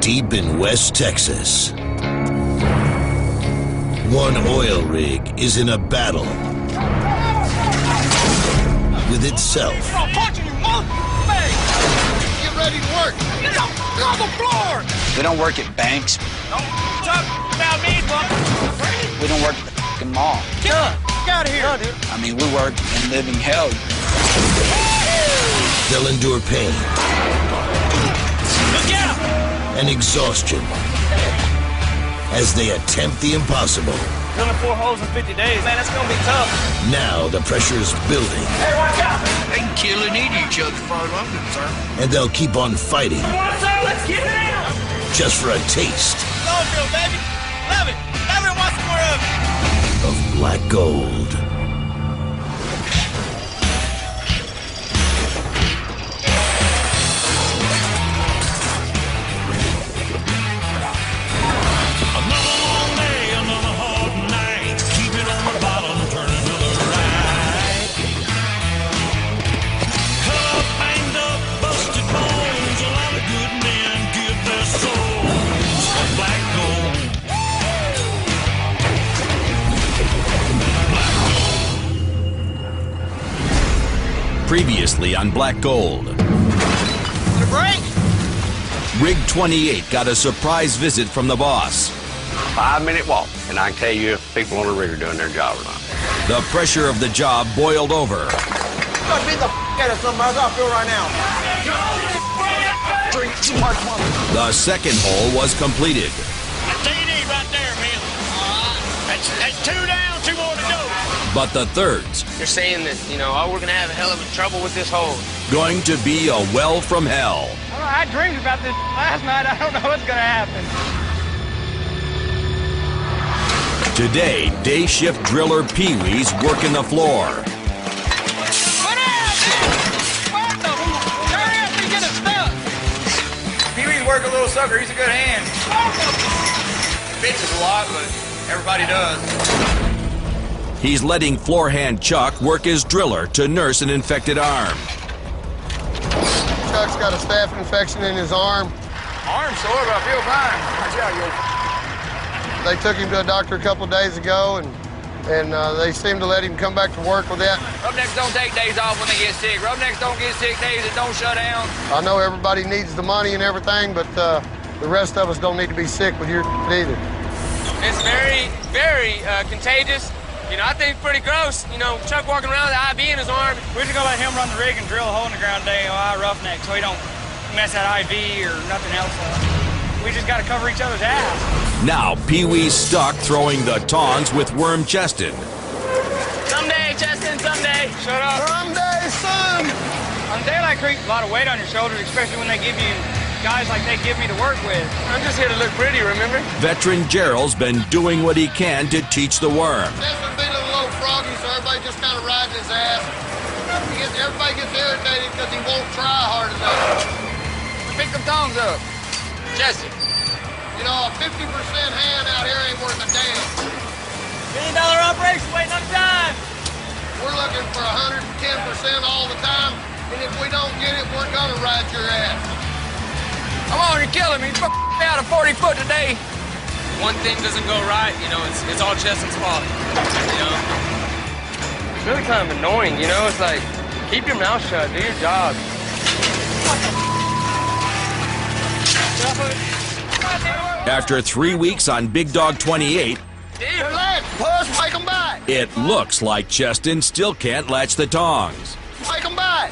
deep in West Texas. One oil rig is in a battle with itself. Get ready to work. Get on the floor. We don't work at banks. Don't talk about me, bud. We don't work at the fucking mall. Get out of here. No, dude. I mean, we work in living hell. They'll endure pain Look out. and exhaustion as they attempt the impossible. Drilling 4 holes in 50 days, man, that's gonna be tough. Now the pressure is building, Hey, watch out. They can kill and eat each other as far as I'm concerned. and they'll keep on fighting Come on, sir, let's get it out. just for a taste Gold drill, baby. Love it. Love it and want some more of it. of black gold. Another long day, another hard night. Keep it on the bottom, turn it to the right. Cut up, banged up, busted bones. A lot of good men give their souls for black gold. Previously on Black Gold, The break. Rig 28 got a surprise visit from the boss. 5-minute walk, and I can tell you if people on the rig are doing their job or not. The pressure of the job boiled over. Gotta beat the out of somebody. How I feel right now. Drink too much water. The second hole was completed. TD right there, man. That's 2 down, 2 more to go. But the third's They're saying that, oh, we're going to have a hell of a trouble with this hole. going to be a well from hell. I dreamed about this last night. I don't know what's going to happen. Today, day shift driller Pee-wee's working the floor. What out, What the? Hurry up and get it stuck. Pee-wee's work a little sucker. He's a good hand. Bitches a lot, but everybody does. He's letting floor hand Chuck work his driller to nurse an infected arm. Chuck's got a staph infection in his arm. Arm sore, but I feel fine. Watch out, yo. They took him to a doctor a couple of days ago, and they seemed to let him come back to work with that. Roughnecks don't take days off when they get sick. Roughnecks don't get sick days that don't shut down. I know everybody needs the money and everything, but the rest of us don't need to be sick with your either. It's very, very contagious. I think it's pretty gross. Chuck walking around with an IV in his arm. We're just gonna let him run the rig and drill a hole in the ground today, roughneck, so he don't mess that IV or nothing else up. We just gotta cover each other's ass. Now Pee-wee's stuck throwing the tongs with Worm Cheston. Someday, Cheston, someday. Shut up. Someday, son! On Daylight Creek, a lot of weight on your shoulders, especially when they give you guys like they give me to work with. I'm just here to look pretty, remember? Veteran Gerald's been doing what he can to teach the worm. Cheston's been a little froggy, so everybody just kind of riding his ass. Everybody gets irritated because he won't try hard enough. Pick them tongs up. Cheston. A 50% hand out here ain't worth a damn. $1 million operation waiting on time. We're looking for 110% all the time, and if we don't get it, we're gonna ride your ass. Come on, you're killing me. You me out of 40 foot today. One thing doesn't go right, it's all Cheston's fault. It's really kind of annoying, It's like, keep your mouth shut, do your job. After 3 weeks on Big Dog 28, Relax, puss, make them back. it looks like Cheston still can't latch the tongs. Make them back.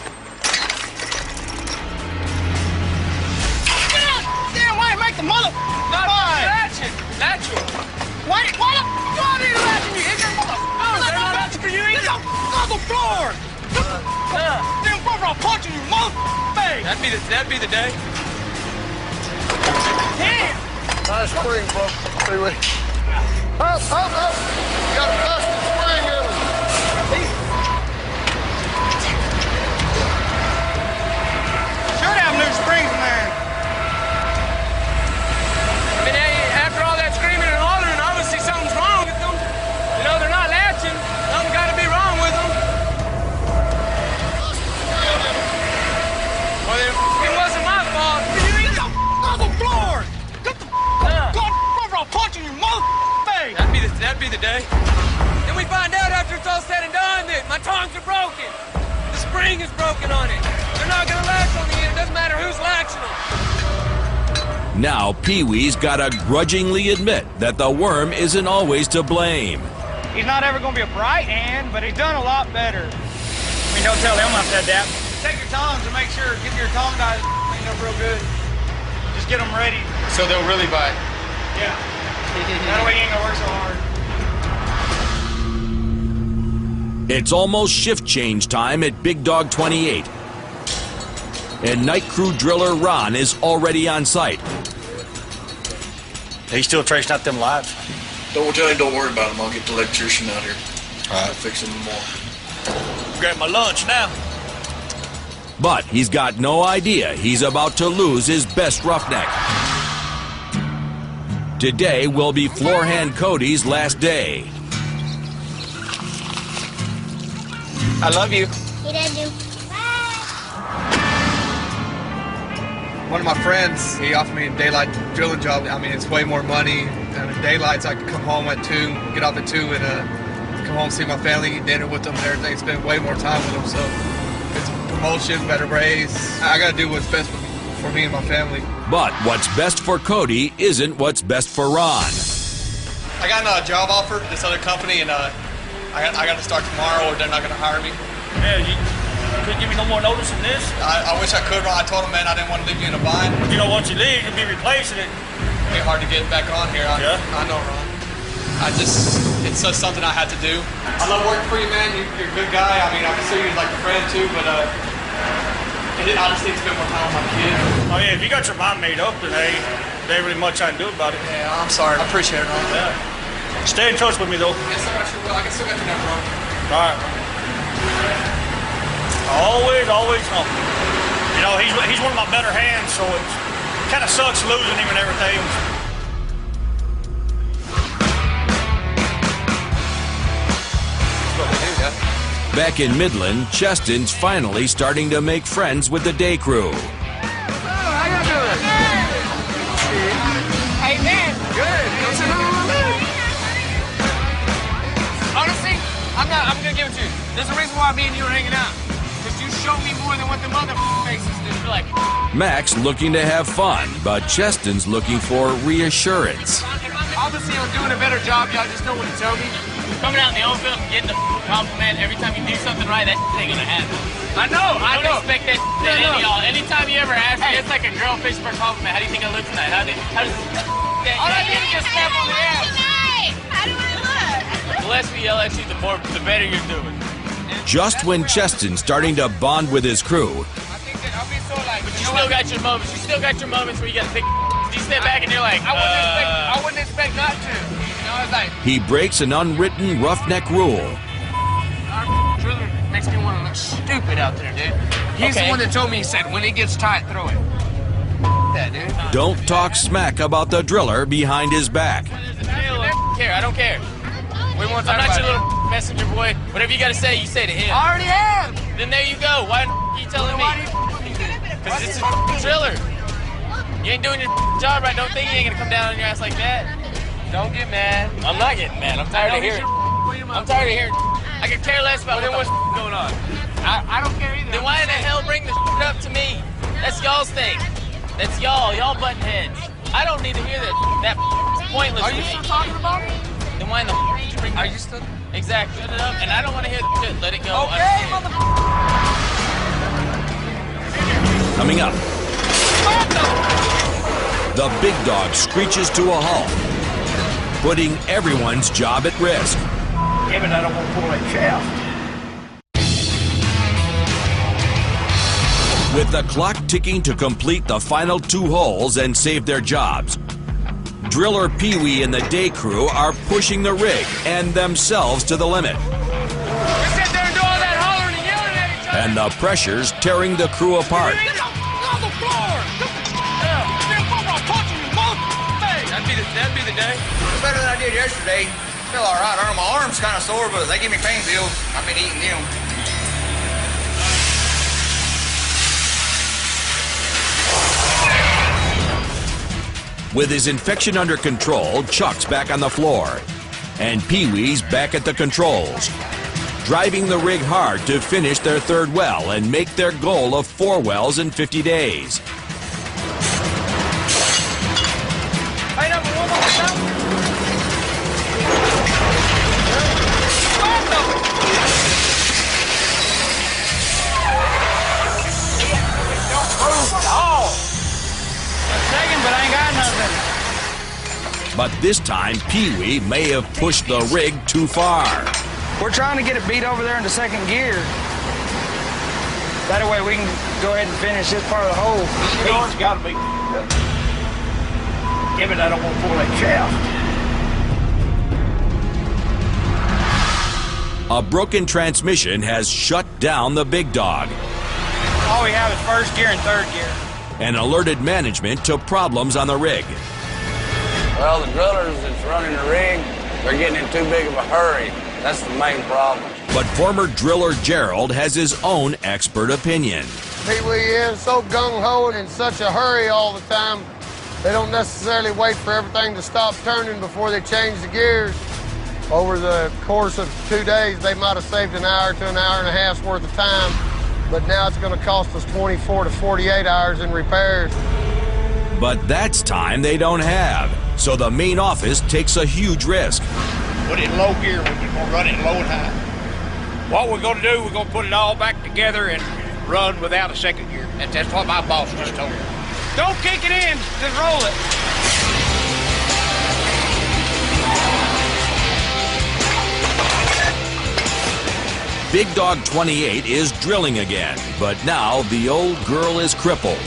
Damn, why make the mother? Not latch it. Latch it. Why the do I need to latch you? Ignorant mother. Oh, they're not latching for you either. On the floor. Damn, brother, I'll punch you, mother. Face. That'd be the day. Damn. Nice spring, bro. Anyway. Up. You got a custom spring in them. Should have new springs in there. After all that screaming and hollering, obviously something's wrong with them. They're not latching. Something's got to be wrong with them. Well, it wasn't my fault. On the floor. spring is broken on it. They're not gonna latch on the end. It doesn't matter who's latching them. Now Pee-wee's gotta grudgingly admit that the worm isn't always to blame. He's not ever gonna be a bright hand, but he's done a lot better. I mean, don't tell him I said that. Take your tongs and make sure, get your tongue guys cleaned up real good. Just get them ready. So they'll really bite. Yeah. That way you ain't gonna work so hard. It's almost shift change time at Big Dog 28. And night crew driller Ron is already on site. He's still tracing out them lights. Don't worry about them. I'll get the electrician out here. I'll fix them tomorrow. Grab my lunch now. But he's got no idea he's about to lose his best roughneck. Today will be Floorhand Cody's last day. I love you. He did you. One of my friends, he offered me a daylight drilling job. I mean, it's way more money. And in daylights, I could come home at 2, get off at 2, and come home, see my family, eat dinner with them and everything. Spend way more time with them. So it's a promotion, better raise. I got to do what's best for me and my family. But what's best for Cody isn't what's best for Ron. I got a job offer at this other company, and I got to start tomorrow, or they're not going to hire me. Yeah, you couldn't give me no more notice than this. I wish I could, Ron. I told him, man, I didn't want to leave you in a bind. You know, once you leave, you'll be replacing it. It's hard to get back on here. Yeah? I know, Ron. It's just something I had to do. I love working for you, man. You're a good guy. I mean, I consider you like a friend, too, but I just need to spend more time with my kids. Oh, yeah, if you got your mind made up, then hey, there ain't really much I can do about it. Yeah, I'm sorry. I appreciate it, Ron. Yeah. Stay in touch with me, though. Yes, sir, I sure will. I can still got your number, Ron. All right. Always humble. You know, he's one of my better hands, so it kind of sucks losing him and everything. Back in Midland, Cheston's finally starting to make friends with the day crew. How y'all doing? Hey, man. Good. Honestly, I'm gonna give it to you. There's a reason why me and you are hanging out. Because you show me more than what the mother faces do. You're like, Max looking to have fun, but Cheston's looking for reassurance. obviously I'm doing a better job. Y'all just know what to tell me. Coming out in the open field and getting the compliment every time you do something right, that ain't gonna happen. I know. Don't expect that any of y'all. Anytime you ever ask me, it's like a girl fishing for a compliment. How do you think I look tonight? How does all I did is just snap on the ass. How do I look? The less we yell at you, the better you're doing. Just when Cheston's starting to bond with his crew, But you still got your moments. You still got your moments where you got to pick. You step back and you're like, I wouldn't expect not to. You know, it's like he breaks an unwritten roughneck rule. our driller makes me want to look stupid out there, dude. He's the one that told me. He said, when it gets tight, throw it. That dude. Don't talk smack about the driller behind his back. I don't care. We won't talk I'm not your little messenger boy. Whatever you got to say, you say to him. I already have. Then there you go. Why are you telling me? Because it's a driller. You ain't doing your job right. Don't think you ain't gonna come down on your ass like that. Don't get mad. I'm not getting mad. I'm tired of hearing. I'm tired of hearing. I could care less about what's going on. I don't care either. Then why in the hell bring the up to me? That's y'all's thing. That's y'all. Y'all button heads. I don't need to hear that. That's pointless. Are you still talking about it? Then why in the did you bring? Are you still? Exactly. Shut it up. And I don't want to hear the shit. Let it go. Okay, Coming up, the big dog screeches to a halt, putting everyone's job at risk. Yeah, but I don't want to pull that shaft. With the clock ticking to complete the final 2 holes and save their jobs, Driller Pee-wee and the day crew are pushing the rig and themselves to the limit. We sit there and do all that hollering and yelling at each other. And the pressure's tearing the crew apart. On the floor. That'd be the day. It's better than I did yesterday. Feel all right. I don't know, my arm's kind of sore, but they give me pain pills. I've been eating them. With his infection under control, Chuck's back on the floor, and Pee-wee's back at the controls. driving the rig hard to finish their third well and make their goal of 4 wells in 50 days. Hey, number one more time. Don't move at all. I'm second, but I ain't got nothing. But this time, Pee-wee may have pushed the rig too far. We're trying to get it beat over there in the second gear. That way we can go ahead and finish this part of the hole. You know, it's got to be. Give it, I don't want to pull that shaft. A broken transmission has shut down the Big Dog. All we have is first gear and third gear. And alerted management to problems on the rig. Well, the drillers that's running the rig, they're getting in too big of a hurry. That's the main problem. But former driller Gerald has his own expert opinion. Pee-wee is so gung-ho and in such a hurry all the time, they don't necessarily wait for everything to stop turning before they change the gears. Over the course of 2 days, they might have saved an hour to an hour and a half's worth of time, but now it's going to cost us 24 to 48 hours in repairs. But that's time they don't have, so the main office takes a huge risk. Put it in low gear, we're going to run it low and high. What we're going to do, we're going to put it all back together and run without a second gear. That's what my boss just told me. Don't kick it in, just roll it. Big Dog 28 is drilling again, but now the old girl is crippled.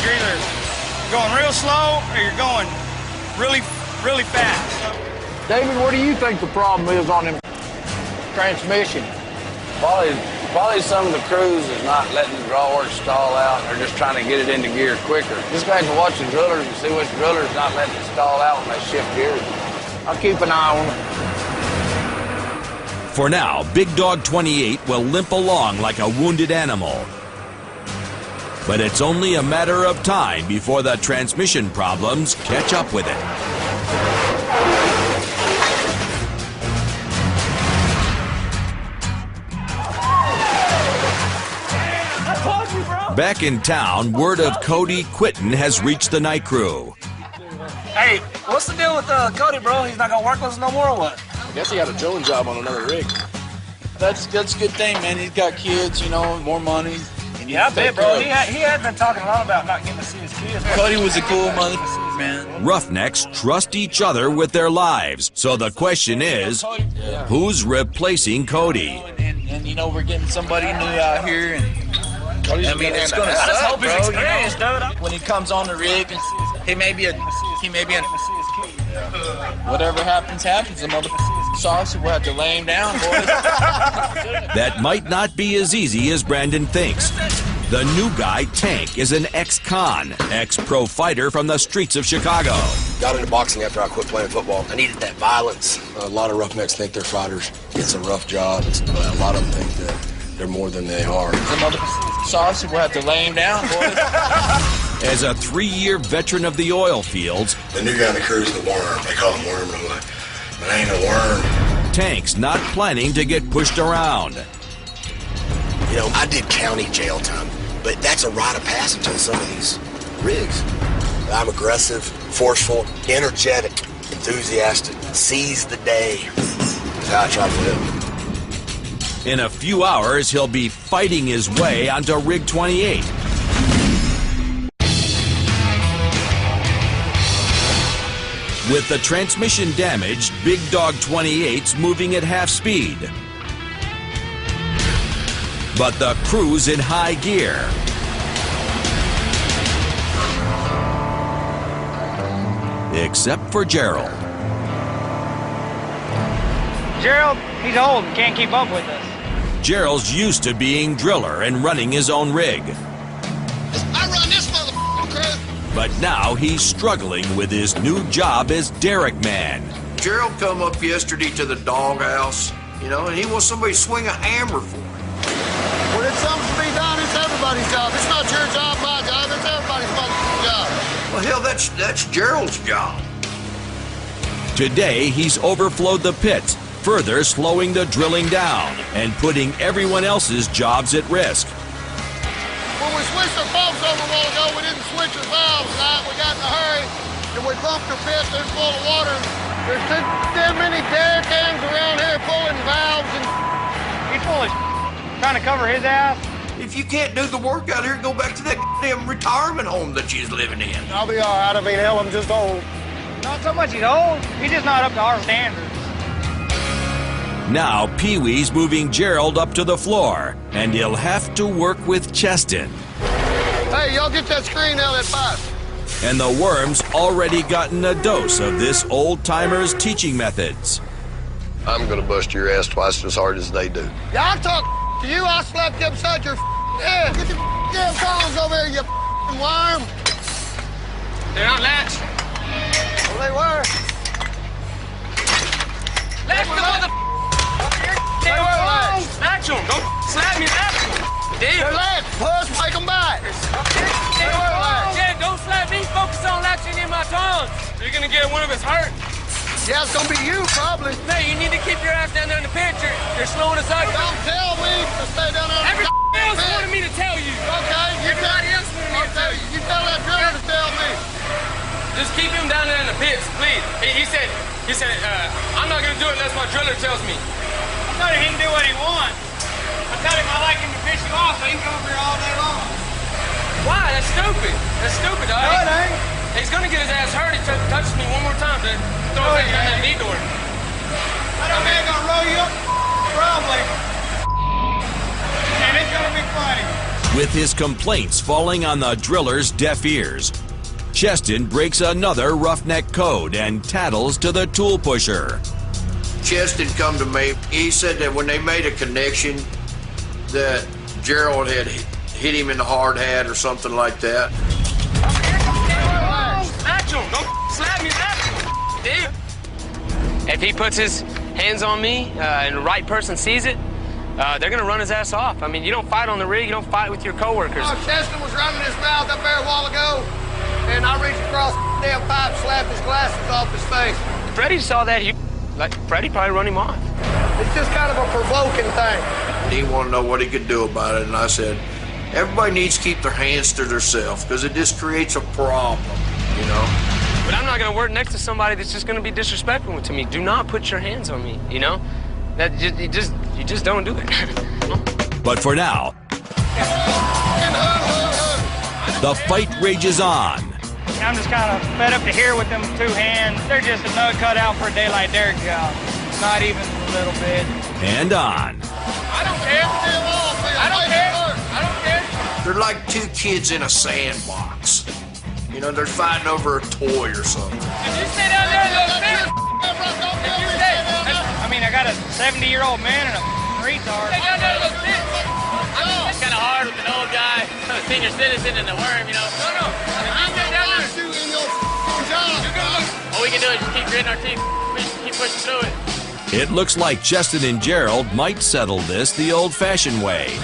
You're either going real slow or you're going really fast. David, what do you think the problem is on them transmission? Probably some of the crews is not letting the drawwork stall out. They're just trying to get it into gear quicker. Just got to watch the drillers and see which drillers not letting it stall out when they shift gears. I'll keep an eye on it. For now, Big Dog 28 will limp along like a wounded animal. But it's only a matter of time before the transmission problems catch up with it. Back in town, word of Cody quitting has reached the night crew. Hey, what's the deal with Cody, bro? He's not gonna work with us no more or what? I guess he got a drilling job on another rig. That's a good thing, man. He's got kids, you know, more money. Yeah, I bet, bro. He had been talking a lot about not getting to see his kids. Cody was a cool mother, man. Roughnecks trust each other with their lives. So the question is, who's replacing Cody? And you know, we're getting somebody new out here. And I mean, it's going to Let's suck, hope he's bro. experienced, dude. When he comes on the rig, he may be a whatever happens. The motherfucker sauce, we'll have to lay him down, boys. That might not be as easy as Brandon thinks. The new guy, Tank, is an ex-con, ex-pro fighter from the streets of Chicago. Got into boxing after I quit playing football. I needed that violence. A lot of roughnecks think they're fighters. It's a rough job. A lot of them think that they're more than they are. The motherfucker sauce, we'll have to lay him down, boys. As a 3-year veteran of the oil fields, The new guy in the crew is the worm. They call him Worm. And I'm like, but I ain't a worm. Tank's not planning to get pushed around. You know, I did county jail time, but that's a rite of passage on some of these rigs. I'm aggressive, forceful, energetic, enthusiastic, seize the day. That's how I try to live. In a few hours, he'll be fighting his way onto Rig 28. With the transmission damaged, Big Dog 28's moving at half speed. But the crew's in high gear. Except for Gerald. Gerald, he's old and can't keep up with us. Gerald's used to being driller and running his own rig. I run this motherfucking crew. But now he's struggling with his new job as derrick man. Gerald come up yesterday to the doghouse, you know, and he wants somebody to swing a hammer for him. When it's something to be done, it's everybody's job. It's not your job, my job. It's everybody's fucking job. Well, hell, that's Gerald's job. Today, he's overflowed the pits, further slowing the drilling down and putting everyone else's jobs at risk. When we switched our pumps over a while ago, we didn't switch our valves right. We got in a hurry, and we bumped our pit. They're full of water. There's too damn many dairy cans around here pulling valves. And He's full of trying to cover his ass. If you can't do the work out here, go back to that damn retirement home that you's living in. I'll be all right. I mean, hell, I'm just old. Not so much he's old. He's just not up to our standards. Now Pee-wee's moving Gerald up to the floor, and he'll have to work with Cheston. Hey, y'all get that screen out of that pipe. And the worm's already gotten a dose of this old-timer's teaching methods. I'm gonna bust your ass twice as hard as they do. Yeah, I talk to you. I slapped you upside your head. Get your damn phones over here, you worm. They're not latched. Well, they were. Latch the mother. They were latched. Latch them. Don't slap me. Latch them. They're latched. Push, make them back. They were latched. Yeah, don't slap me. Focus on latching in my tongue. You're gonna get one of us hurt. Yeah, it's gonna be you, probably. No, you need to keep your ass down there in the pit. You're slowing us up. Don't tell me to stay down there. Everybody else wanted me to tell you. Okay, Everybody else wanted me to tell you. You tell that driller to tell me. Just keep him down there in the pits, please. He said, I'm not gonna do it unless my driller tells me. I told him he can do what he wants. I told him I like him to fish him off, so he can come over here all day long. Why? That's stupid. That's stupid, dog. No, it ain't. He's gonna get his ass hurt. He touches me one more time to throw his head down that knee door. That man gonna roll you up, probably. And it's gonna be funny. With his complaints falling on the driller's deaf ears, Cheston breaks another roughneck code and tattles to the tool pusher. Cheston come to me. He said that when they made a connection, that Gerald had hit him in the hard hat or something like that. Latch him. Don't slap me. Latch him. If he puts his hands on me and the right person sees it, they're gonna run his ass off. I mean, you don't fight on the rig. You don't fight with your coworkers. Oh, Cheston was running his mouth up there a while ago, and I reached across the damn pipe, slapped his glasses off his face. Freddie saw that. Freddie probably run him off. It's just kind of a provoking thing. He wanted to know what he could do about it, and I said, everybody needs to keep their hands to themselves because it just creates a problem, you know? But I'm not gonna work next to somebody that's just gonna be disrespectful to me. Do not put your hands on me, you know? You just don't do it. But for now, the fight rages on. I'm just kind of fed up to here with them two hands. They're just another cut out for a daylight derrick job. Not even a little bit. And on. I don't care. I don't care. I don't care. They're like two kids in a sandbox. You know, they're fighting over a toy or something. If you stay down there, little bitch. If you stay. I mean, I got a 70-year-old man and a retard. Stay down there, little bitch. I mean, it's kind of hard with an old guy, a senior citizen, and the worm, you know. No. If you stay down there, all we can do is just keep gritting our teeth. We just keep pushing through it. It looks like Cheston and Gerald might settle this the old-fashioned way.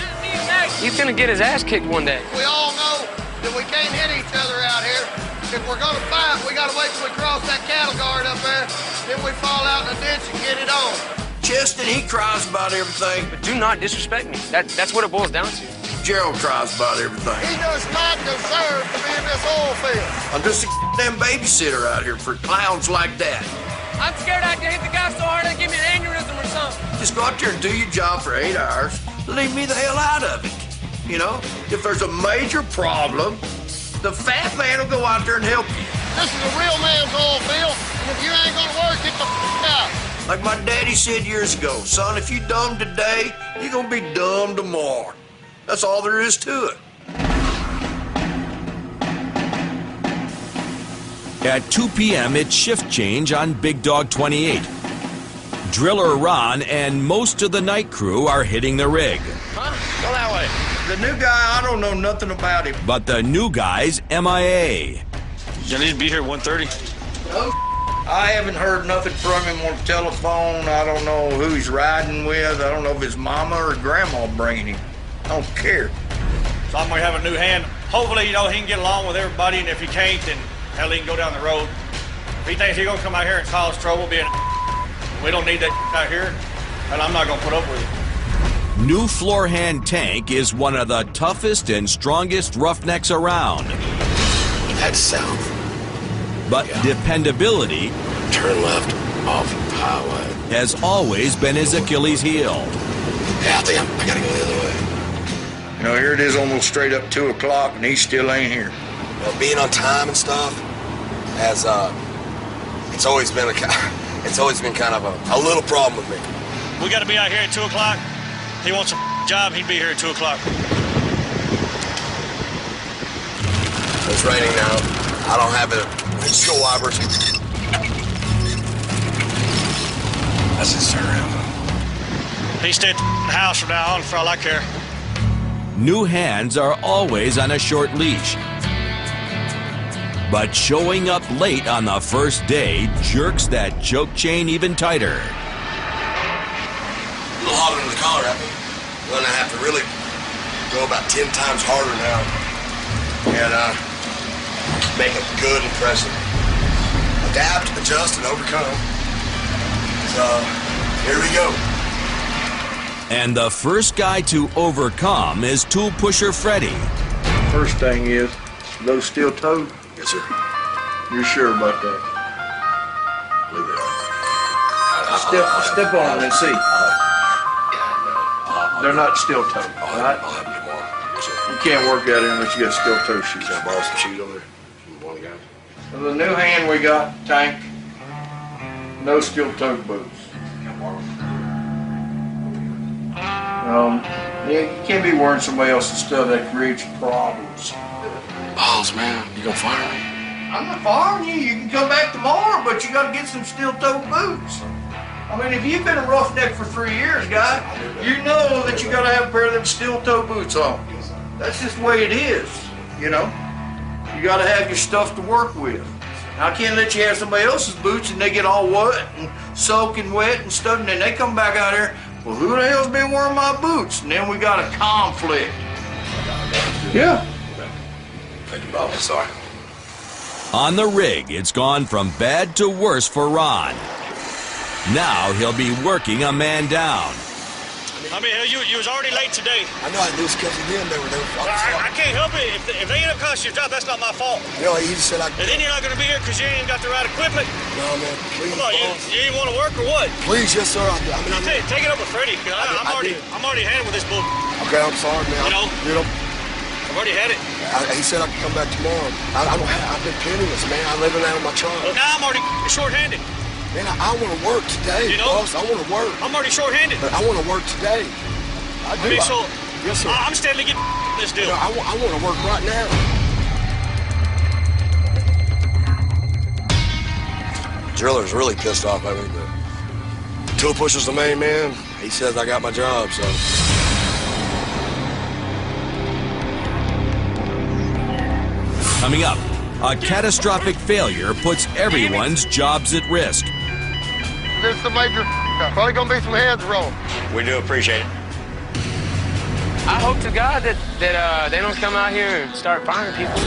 He's gonna get his ass kicked one day. We all know that we can't hit each other out here. If we're gonna fight, we gotta wait till we cross that cattle guard up there. Then we fall out in the ditch and get it on. Cheston, he cries about everything. But do not disrespect me. That's what it boils down to. Gerald cries about everything. He does not deserve to be in this oil field. I'm just a damn babysitter out here for clowns like that. I'm scared I can hit the guy so hard he'll give me an aneurysm or something. Just go out there and do your job for 8 hours. Leave me the hell out of it. You know, if there's a major problem, the fat man will go out there and help you. This is a real man's oil field, and if you ain't gonna work, get the out. Like my daddy said years ago, son, if you dumb today, you're gonna be dumb tomorrow. That's all there is to it. At 2 p.m., it's shift change on Big Dog 28. Driller Ron and most of the night crew are hitting the rig. Huh? Go that way. The new guy, I don't know nothing about him. But the new guy's MIA. You need to be here at 1:30. No, I haven't heard nothing from him on the telephone. I don't know who he's riding with. I don't know if his mama or grandma bringing him. I don't care. So I'm gonna have a new hand. Hopefully, you know, he can get along with everybody, and if he can't, then hell, he can go down the road. If he thinks he's gonna come out here and cause trouble, being We don't need that out here, and I'm not gonna put up with it. New floor hand tank is one of the toughest and strongest roughnecks around. That's south. But dependability, turn left off highway, has always been his Achilles heel. Yeah, I think I gotta go the other way. You know, here it is almost straight up 2 o'clock and he still ain't here. Well, being on time and stuff has it's always been kind of a little problem with me. We got to be out here at 2 o'clock. He wants a job, he'd be here at 2 o'clock. It's raining now. I don't have it. Windshield wipers. Let's just turn around. He stayed at the house from now on for all I care. New hands are always on a short leash. But showing up late on the first day jerks that choke chain even tighter. A little hotter in the collar, I mean. We're gonna have to really go about 10 times harder now and make a good impression. Adapt, adjust, and overcome. So, here we go. And the first guy to overcome is tool pusher Freddie. First thing is, those steel toed? Yes, sir. You're sure about that? Leave it. Step on them and see. They're not steel toed, right? I'll have them tomorrow. Yes, sir. You can't work out here unless you got steel toe shoes. Can I borrow some shoes over there? One of the guys? So the new hand we got, tank, no steel toed boots. Yeah, you can't be wearing somebody else's stuff, that creates problems. Balls, man. You gonna fire me? I'm not firing you. You can come back tomorrow, but you gotta get some steel-toed boots. I mean, if you've been a roughneck for 3 years, guy, you know that you gotta have a pair of them steel-toed boots on. That's just the way it is, you know? You gotta have your stuff to work with. I can't let you have somebody else's boots and they get all wet and soaking wet and stuff, and then they come back out here, well, who the hell's been wearing my boots? And then we got a conflict. Yeah. Thank you, Bob. Sorry. On the rig, it's gone from bad to worse for Ron. Now he'll be working a man down. I mean, you was already late today. I know I knew it's because of them. They were I can't help it. If they end up costing you your job, that's not my fault. You know, he just said I... And then you're not going to be here because you ain't got the right equipment. No, man, please, Come on, you didn't want to work or what? Please, yes, sir. Take it up with Freddie, because I'm already had it with this bull. Okay, I'm sorry, man. You know? I've already had it. He said I could come back tomorrow. I've been penniless, man. I'm living out of my truck. Well, now I'm already short-handed. Man, I want to work today, boss. I want to work. I'm already short-handed. But I want to work today. I do. Yes, sir. I'm steadily getting this deal. I want to work right now. Driller's really pissed off at me, but tool pusher's the main man. He says I got my job, so. Coming up, a catastrophic failure puts everyone's jobs at risk. This is a major probably gonna be some heads roll. We do appreciate it. I hope to God that they don't come out here and start firing people.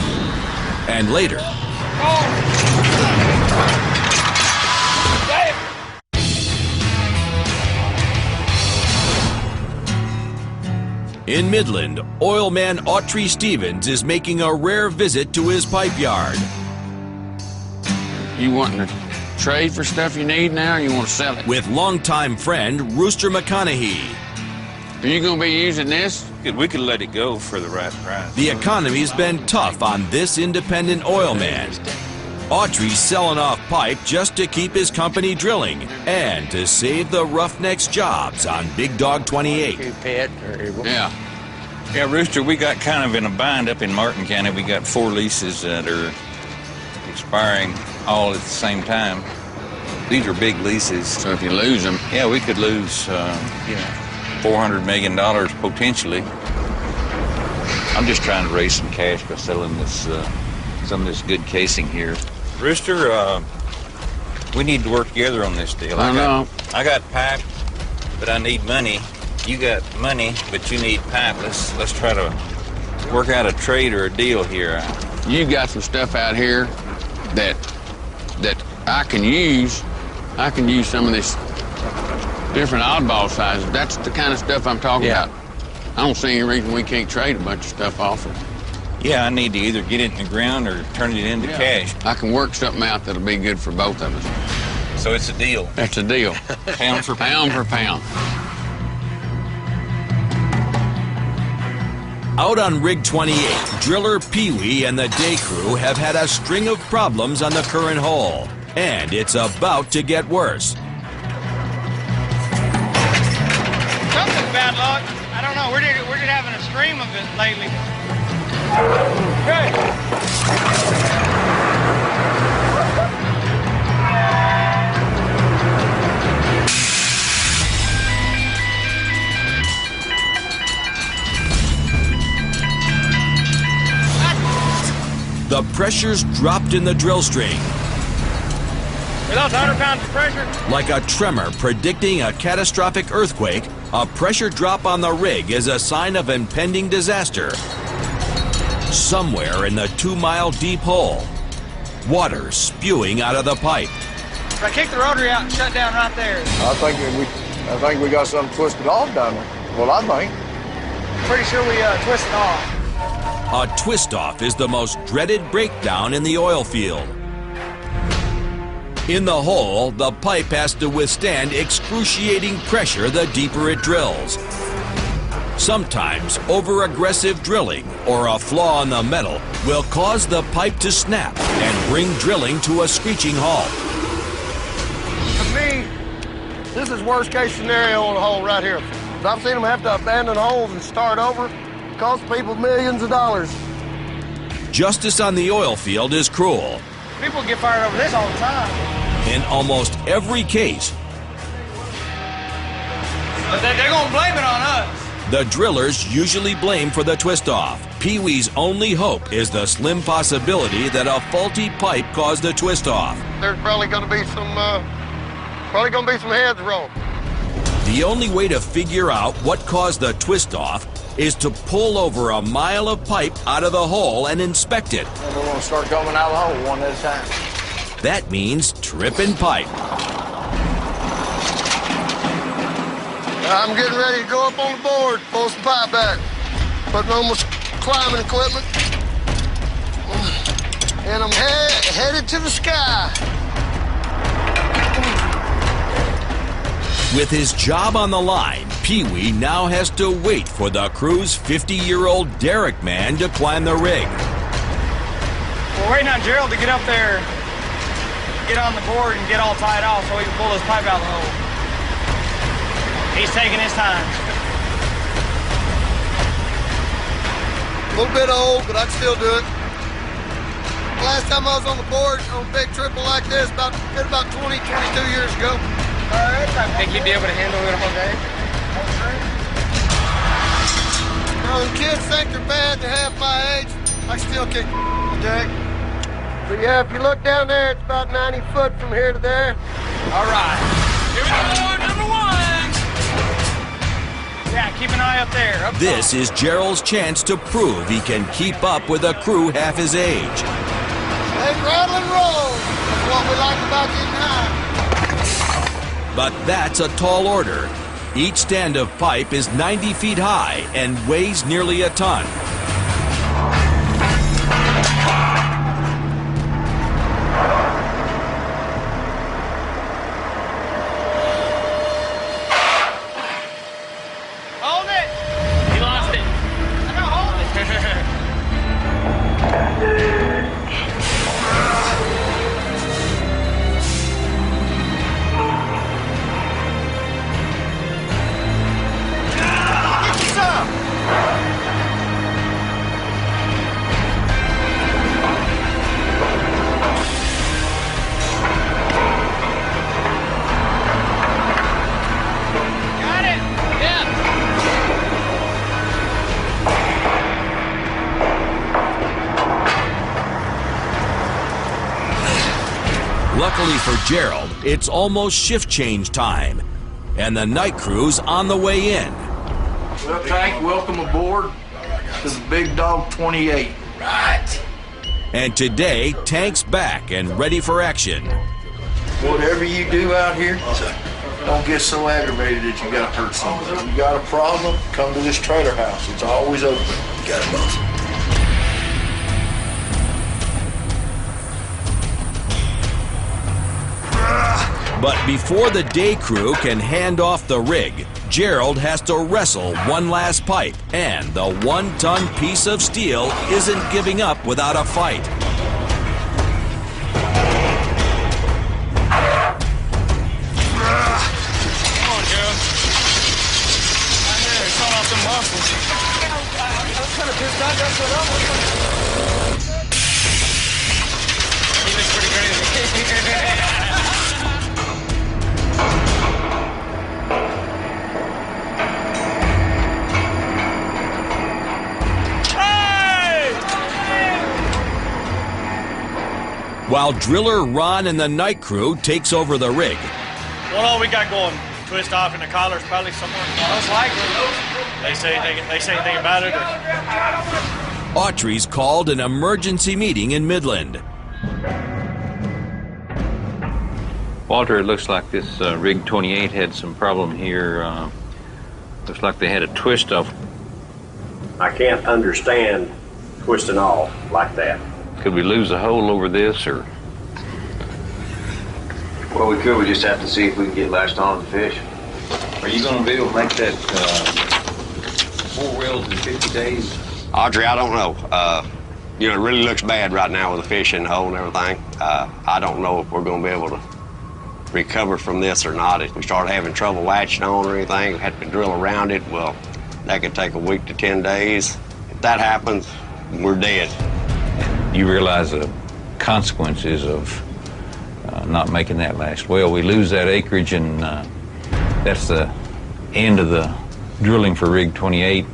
And later, in Midland, oil man Autry Stevens is making a rare visit to his pipe yard. You wanting to trade for stuff you need now, or you want to sell it? With longtime friend Rooster McConaughey. Are you going to be using this? We could let it go for the right price. The economy's been tough on this independent oil man. Autry's selling off pipe just to keep his company drilling and to save the Roughnecks jobs on Big Dog 28. Yeah. Yeah, Rooster, we got kind of in a bind up in Martin County. We got 4 leases that are expiring all at the same time. These are big leases. So if you lose them... Yeah, we could lose, $400 million potentially. I'm just trying to raise some cash by selling this, some of this good casing here. Rooster, we need to work together on this deal. I know. I got pipe, but I need money. You got money, but you need pipe. Let's try to work out a trade or a deal here. You got some stuff out here that I can use. I can use some of this Different oddball sizes. That's the kind of stuff I'm talking about. I don't see any reason we can't trade a bunch of stuff off it. Yeah, I need to either get it in the ground or turn it into cash. I can work something out that'll be good for both of us. So it's a deal. That's a deal. Pound for pound for pound. Out on Rig 28, driller Pee Wee and the day crew have had a string of problems on the current hole, and it's about to get worse. Something's bad luck. I don't know. We're just having a stream of it lately. The pressure's dropped in the drill string. We lost 100 pounds of pressure. Like a tremor predicting a catastrophic earthquake, a pressure drop on the rig is a sign of impending disaster. Somewhere in the 2-mile deep hole, water spewing out of the pipe. If I kick the rotary out and shut down right there. I think we got something twisted off down there. Well, I think. Pretty sure we twisted off. A twist-off is the most dreaded breakdown in the oil field. In the hole, the pipe has to withstand excruciating pressure the deeper it drills. Sometimes over-aggressive drilling or a flaw in the metal will cause the pipe to snap and bring drilling to a screeching halt. To me, this is worst-case scenario on a hole right here. I've seen them have to abandon holes and start over. Cost people millions of dollars. Justice on the oil field is cruel. People get fired over this all the time. In almost every case, But they're going to blame it on us. the drillers usually blame for the twist-off. Pee Wee's only hope is the slim possibility that a faulty pipe caused the twist-off. There's probably going to be some heads rolled. The only way to figure out what caused the twist-off is to pull over a mile of pipe out of the hole and inspect it. And we're going to start coming out of the hole one at a time. That means tripping pipe. I'm getting ready to go up on the board, pull some pipe back, putting on my climbing equipment, and I'm headed to the sky. With his job on the line, Pee Wee now has to wait for the crew's 50-year-old derrick man to climb the rig. We're waiting on Gerald to get up there, get on the board, and get all tied off so we can pull this pipe out of the hole. He's taking his time. A little bit old, but I can still do it. Last time I was on the board on a big triple like this, about 20, 22 years ago. Think he'd be able to handle it all day? The kids think they're bad, they're half my age. I still kick the deck. But yeah, if you look down there, it's about 90 foot from here to there. All right. Here we go, number one. Yeah, keep an eye up there. Up This is Gerald's chance to prove he can keep up with a crew half his age. They rattle and roll. That's what we like about getting high. But that's a tall order. Each stand of pipe is 90 feet high and weighs nearly a ton. Hold it. He lost it. I know, hold it. Luckily for Gerald, it's almost shift change time, and the night crew's on the way in. Well, Tank, welcome aboard to the Big Dog 28. Right. And today, Tank's back and ready for action. Whatever you do out here, Don't get so aggravated that you gotta hurt somebody. If you got a problem, come to this trailer house. It's always open. You got it, boss. But before the day crew can hand off the rig, Gerald has to wrestle one last pipe, and the 1-ton piece of steel isn't giving up without a fight. Come on, Joe. Right there, it's off the muscles. I'm kind of pissed off. That's what I'm looking. He looks pretty crazy. While driller Ron and the night crew takes over the rig. What all we got going? Twist off in the collar's probably somewhere. Most likely. They say anything about it? Or... Autry's called an emergency meeting in Midland. Walter, it looks like this rig 28 had some problem here. Looks like they had a twist off. I can't understand twisting off like that. Could we lose a hole over this, or? Well, we could. We just have to see if we can get lashed on to the fish. Are you going to be able to make that 4 reels in 50 days? Audrey, I don't know. You know, it really looks bad right now with the fish in the hole and everything. I don't know if we're going to be able to recover from this or not. If we start having trouble latching on or anything, we have to drill around it, well, that could take a week to 10 days. If that happens, we're dead. You realize the consequences of not making that last well. We lose that acreage, and that's the end of the drilling for rig 28.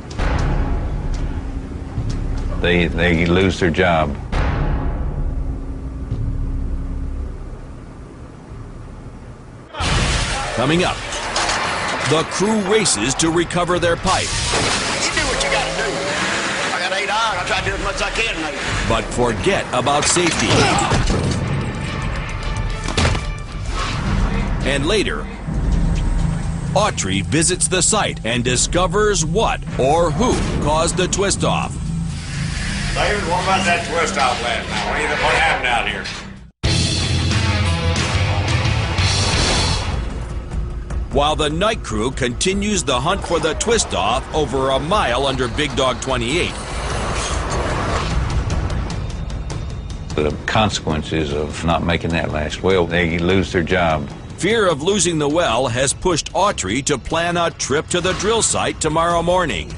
They lose their job. Coming up, the crew races to recover their pipe. You do what you gotta do. I got 8 iron. I'll try to do as much as I can, mate. But forget about safety. And later, Autry visits the site and discovers what or who caused the twist-off. David, what about that twist-off last night? What happened out here? While the night crew continues the hunt for the twist-off over a mile under Big Dog 28. The consequences of not making that last well, they lose their job. Fear of losing the well has pushed Autry to plan a trip to the drill site tomorrow morning.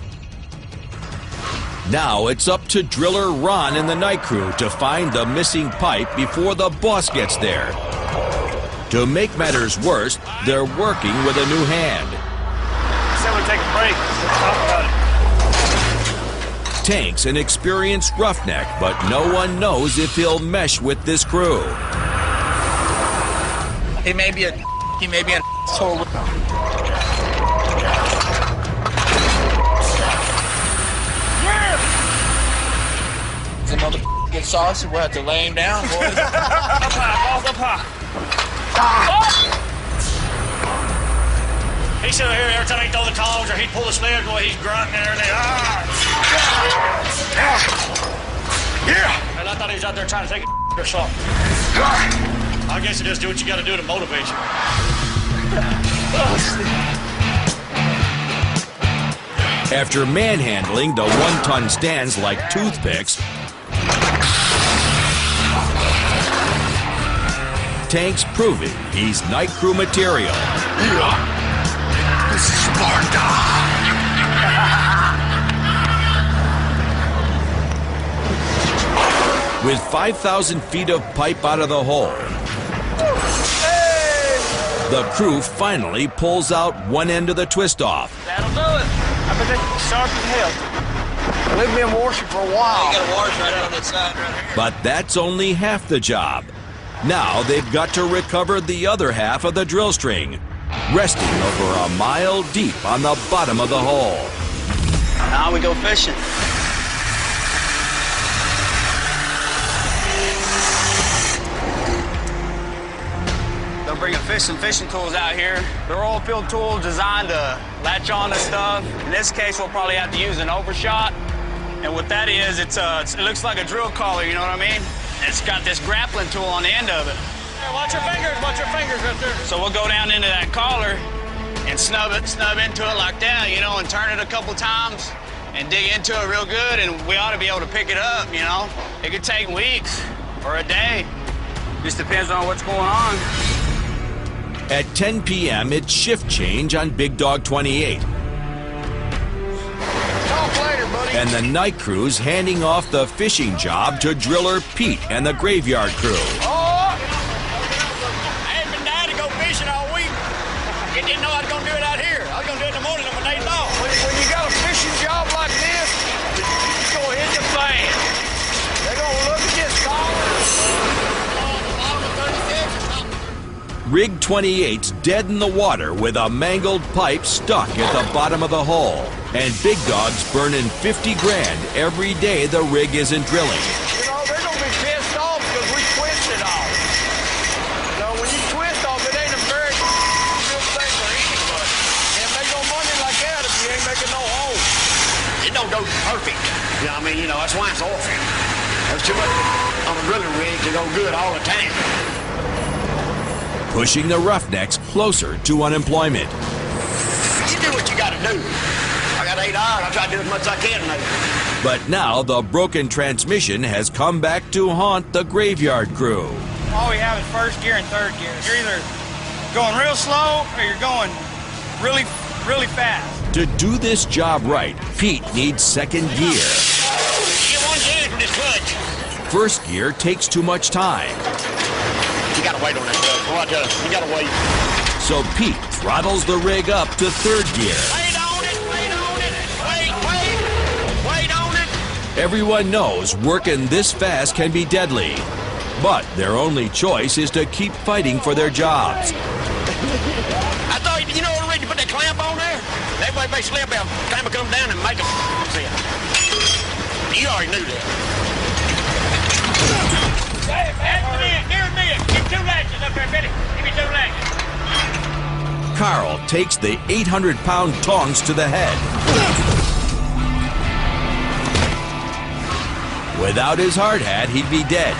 Now it's up to driller Ron and the night crew to find the missing pipe before the boss gets there. To make matters worse, they're working with a new hand. Said we'd take a break. Let's talk about it. Tank's an experienced roughneck, but no one knows if he'll mesh with this crew. He may be an asshole. If the mother gets saucy, we'll have to lay him down, boys. Up high, balls up high. He sit here every time he throw the tongs or he'd pull the sled, boy, he's grunting and everything. Yeah! And I thought he was out there trying to take a or something. I guess you just do what you gotta do to motivate you. After manhandling the 1-ton stands like toothpicks, Tank's proving he's night crew material. This is Sparta. With 5,000 feet of pipe out of the hole, the crew finally pulls out one end of the twist-off. That'll do it. I bet that's sharp as hell. Leave me in washing for a while. You got a wash right on that side right here. But that's only half the job. Now they've got to recover the other half of the drill string, resting over a mile deep on the bottom of the hole. Now we go fishing. bringing some fishing tools out here. They're oil field tools designed to latch on to stuff. In this case, we'll probably have to use an overshot. And what that is, it looks like a drill collar, you know what I mean? And it's got this grappling tool on the end of it. Hey, watch your fingers right there. So we'll go down into that collar and snub into it like that, you know, and turn it a couple times and dig into it real good, and we ought to be able to pick it up, you know? It could take weeks or a day. Just depends on what's going on. At 10 p.m., it's shift change on Big Dog 28. Talk later, buddy. And the night crew's handing off the fishing job to driller Pete and the graveyard crew. Oh! I ain't been dying to go fishing all week. You didn't know I was gonna do it out here. I was gonna do it in the morning on my days off. When you got a fishing job like this, It's gonna hit the fan. they're gonna look at this collar. Rig 28's dead in the water with a mangled pipe stuck at the bottom of the hole. And Big Dog's burning 50 grand every day the rig isn't drilling. You know, they're gonna be pissed off because we twisted off. You know, when you twist off, it ain't a very good thing for anybody. Can't make no money like that if you ain't making no hole. It don't go perfect. You know what I mean? You know, that's why it's oil field. There's too much on a drilling rig to go good all the time. Pushing the Roughnecks closer to unemployment. You do what you gotta do. I got 8 hours. I try to do as much as I can now. But now the broken transmission has come back to haunt the graveyard crew. All we have is first gear and third gear. You're either going real slow or you're going really, really fast. To do this job right, Pete needs second gear. Get one gear from this clutch. First gear takes too much time. You gotta wait on that clutch. Well, I tell you, you gotta wait. So Pete throttles the rig up to third gear. Wait on it, wait on it, wait on it. Everyone knows working this fast can be deadly. But their only choice is to keep fighting for their jobs. I thought, you know the reason you put that clamp on there? That way they slip out, clamp will come down and make a see. You already knew that. Hey, near me. Give 2 latches up there, Betty. Give me 2 latches. Carl takes the 800-pound tongs to the head. Without his hard hat, he'd be dead.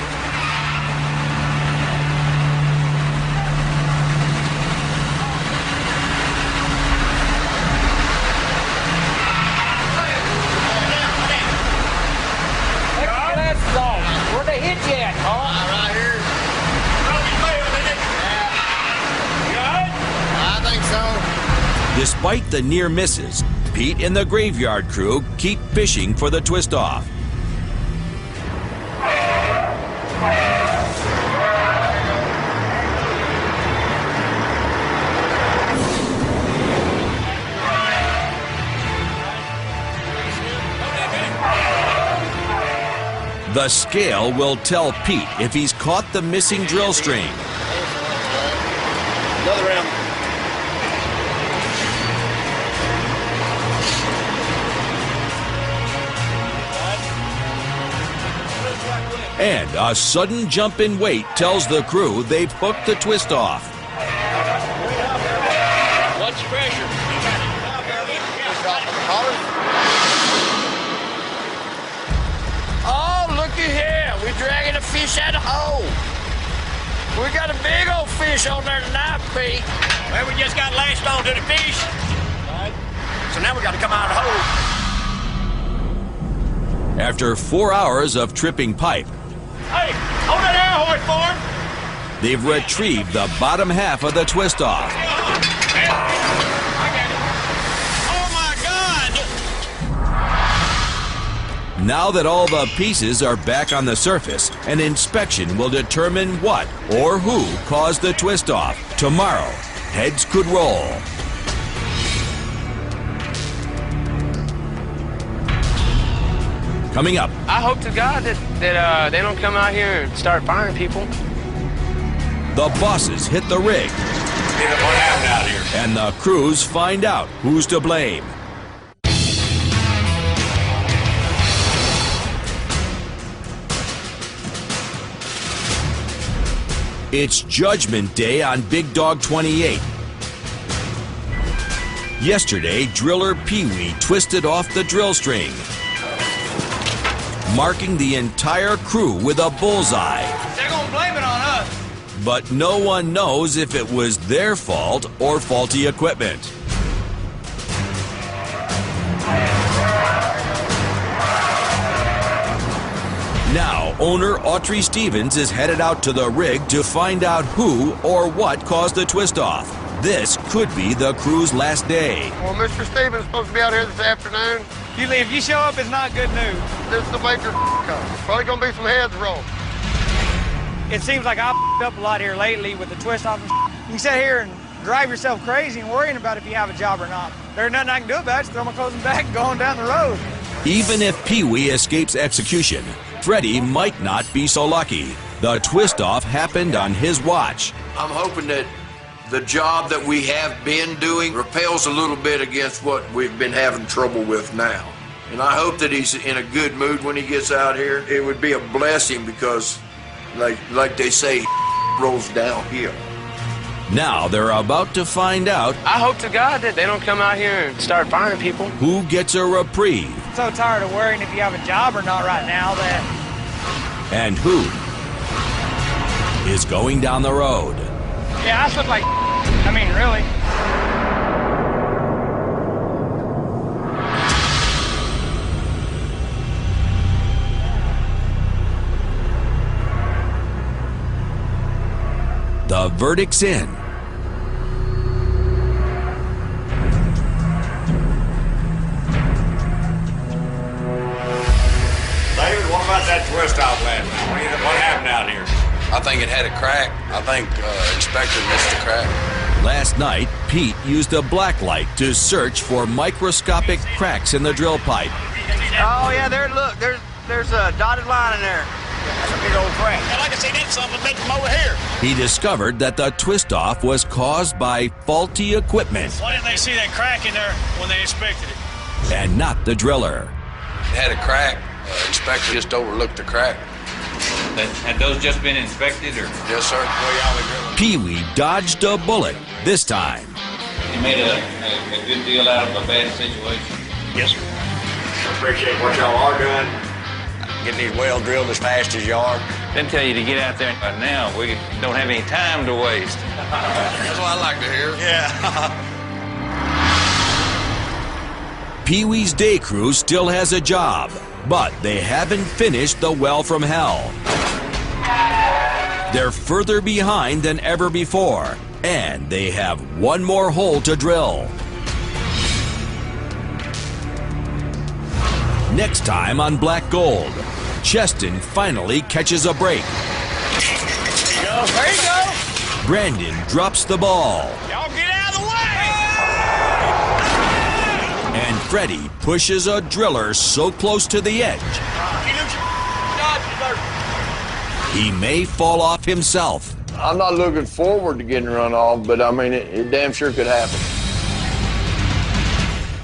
Where'd they hit you at, Carl? Right here. I think so. Despite the near misses, Pete and the graveyard crew keep fishing for the twist-off. The scale will tell Pete if he's caught the missing drill string. Another round. And a sudden jump in weight tells the crew they've hooked the twist off. What's the pressure? Oh, looky here. We're dragging a fish out of the hole. We got a big old fish on there tonight, Pete. Well, we just got lashed onto the fish. So now we got to come out of the hole. After 4 hours of tripping pipe, Hey, hold that air horse for him. they've retrieved the bottom half of the twist off. Oh my God! Now that all the pieces are back on the surface, an inspection will determine what or who caused the twist off. Tomorrow, heads could roll. Coming up, I hope to God that they don't come out here and start firing people. the bosses hit the rig, What happened out here? and the crews find out who's to blame. It's Judgment Day on Big Dog 28. Yesterday, driller Pee Wee twisted off the drill string, marking the entire crew with a bullseye. They're gonna blame it on us. But no one knows if it was their fault or faulty equipment. Now, owner Autry Stevens is headed out to the rig to find out who or what caused the twist-off. This could be the crew's last day. Well, Mr. Stevens is supposed to be out here this afternoon. If you show up, it's not good news. This is the major probably gonna be some heads rolled. It seems like I've up a lot here lately with the twist off. You can sit here and drive yourself crazy and worrying about if you have a job or not. There's nothing I can do about it. Just throw my clothes in the bag and go on down the road. Even if Pee Wee escapes execution, Freddie might not be so lucky. The twist-off happened on his watch. I'm hoping that the job that we have been doing repels a little bit against what we've been having trouble with now. And I hope that he's in a good mood when he gets out here. It would be a blessing because, like they say, rolls downhill. Now they're about to find out I hope to God that they don't come out here and start firing people. who gets a reprieve I'm so tired of worrying if you have a job or not right now that... and who is going down the road. Yeah, I look like... I mean, really. The verdict's in. David, what about that twist off last night? What happened out here? I think it had a crack. I think Inspector missed a crack. Last night, Pete used a black light to search for microscopic cracks in the drill pipe. Oh, yeah, there's a dotted line in there. That's a big old crack. And like I say, that's something big from over here. He discovered that the twist-off was caused by faulty equipment Why didn't they see that crack in there when they inspected it? and not the driller. It had a crack. Inspector just overlooked the crack. Had those just been inspected, or? Yes, sir. Pee Wee dodged a bullet this time. You made a good deal out of a bad situation. Yes, sir. Appreciate what y'all are doing. Getting these wells drilled as fast as you are. Didn't tell you to get out there. But now we don't have any time to waste. That's what I like to hear. Yeah. Pee Wee's day crew still has a job, but they haven't finished the well from hell. They're further behind than ever before, and they have one more hole to drill. Next time on Black Gold, Cheston finally catches a break. There you go. Brandon drops the ball. Y'all get out of the way! And Freddie pushes a driller so close to the edge, he may fall off himself. I'm not looking forward to getting run off, but I mean, it damn sure could happen.